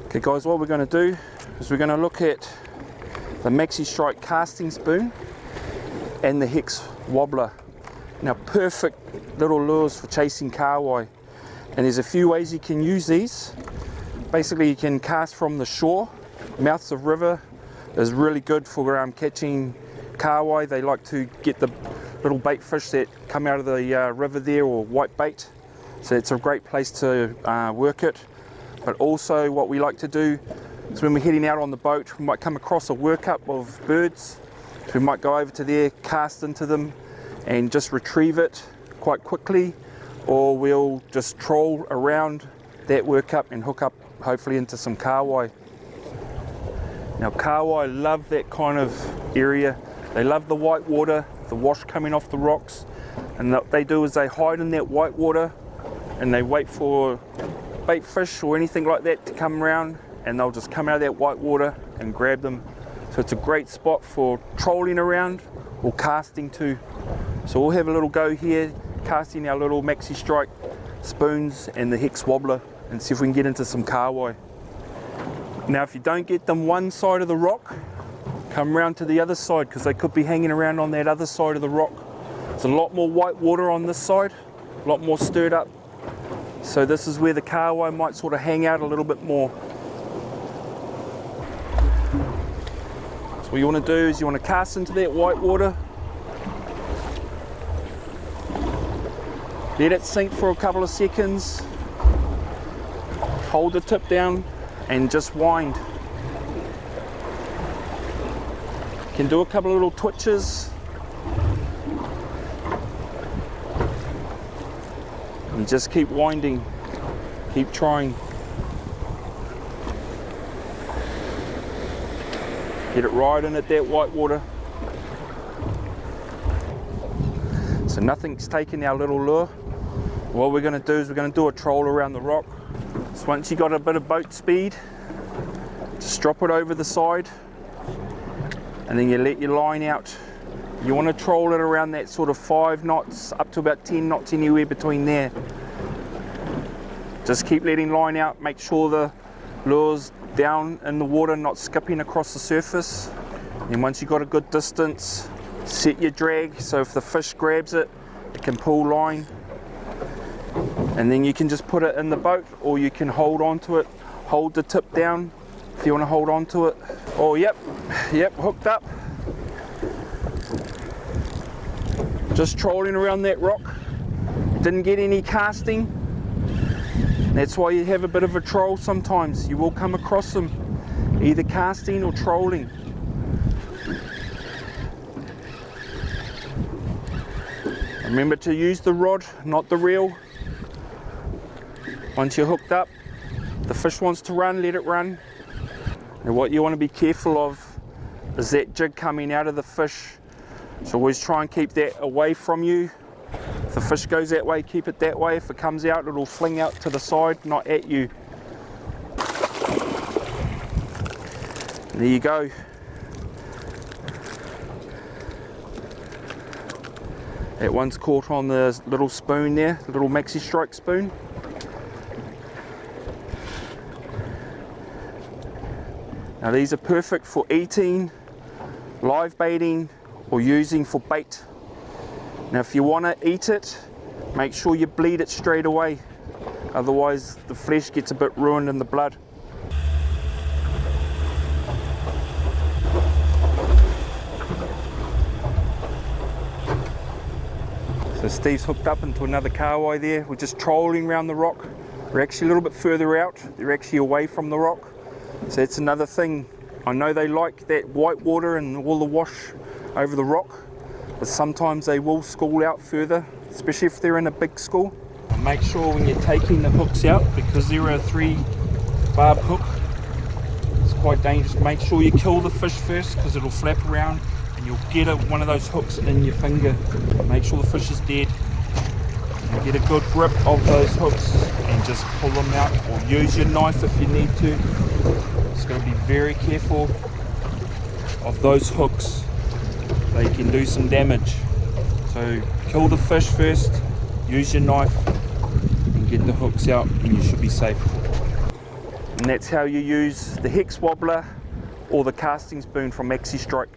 Okay guys, what we're going to do is we're going to look at the Maxi Strike casting spoon and the Hex Wobbler. Now, perfect little lures for chasing kahawai, and there's a few ways you can use these. Basically, you can cast from the shore. Mouths of river is really good for catching kahawai. They like to get the little bait fish that come out of the river there, or white bait, so it's a great place to work it. But also what we like to do is when we're heading out on the boat, we might come across a workup of birds. So we might go over to there, cast into them and just retrieve it quite quickly, or we'll just troll around that workup and hook up hopefully into some kahawai. Now, kahawai love that kind of area. They love the white water, the wash coming off the rocks, and what they do is they hide in that white water and they wait for bait fish or anything like that to come around, and they'll just come out of that white water and grab them. So it's a great spot for trolling around or casting too. So we'll have a little go here, casting our little Maxi Strike spoons and the Hex Wobbler, and see if we can get into some kahawai. Now, if you don't get them one side of the rock, come around to the other side, because they could be hanging around on that other side of the rock. There's a lot more white water on this side, a lot more stirred up. So this is where the kahawai might sort of hang out a little bit more. So what you want to do is you want to cast into that white water, let it sink for a couple of seconds, hold the tip down and just wind. You can do a couple of little twitches and just keep winding, keep trying. Get it right in at that white water. So nothing's taking our little lure. What we're going to do is we're going to do a troll around the rock. So once you got a bit of boat speed, just drop it over the side and then you let your line out. You want to troll it around that sort of 5 knots up to about 10 knots, anywhere between there. Just keep letting line out, make sure the lure's down in the water, not skipping across the surface. And once you've got a good distance, set your drag so if the fish grabs it, it can pull line. And then you can just put it in the boat, or you can hold on to it, hold the tip down if you want to hold on to it. Oh, yep, hooked up. Just trolling around that rock. Didn't get any casting. That's why you have a bit of a troll sometimes. You will come across them, either casting or trolling. Remember to use the rod, not the reel. Once you're hooked up, the fish wants to run, let it run. And what you want to be careful of is that jig coming out of the fish. So always try and keep that away from you. If the fish goes that way, keep it that way. If it comes out, it'll fling out to the side, not at you. And there you go. That one's caught on the little spoon there, the little Maxi Strike spoon. Now these are perfect for eating, live baiting, or using for bait. Now if you want to eat it, make sure you bleed it straight away. Otherwise the flesh gets a bit ruined in the blood. So Steve's hooked up into another kahawai there. We're just trolling around the rock. We're actually a little bit further out. They're actually away from the rock. So that's another thing. I know they like that white water and all the wash over the rock, but sometimes they will school out further, especially if they're in a big school. And make sure when you're taking the hooks out, because they're a 3-barb hook, it's quite dangerous. Make sure you kill the fish first, because it'll flap around and you'll get one of those hooks in your finger. Make sure the fish is dead. And get a good grip of those hooks and just pull them out, or use your knife if you need to. Just got to be very careful of those hooks. They can do some damage. So kill the fish first, use your knife and get the hooks out, and you should be safe. And that's how you use the Hex Wobbler or the casting spoon from Maxi Strike.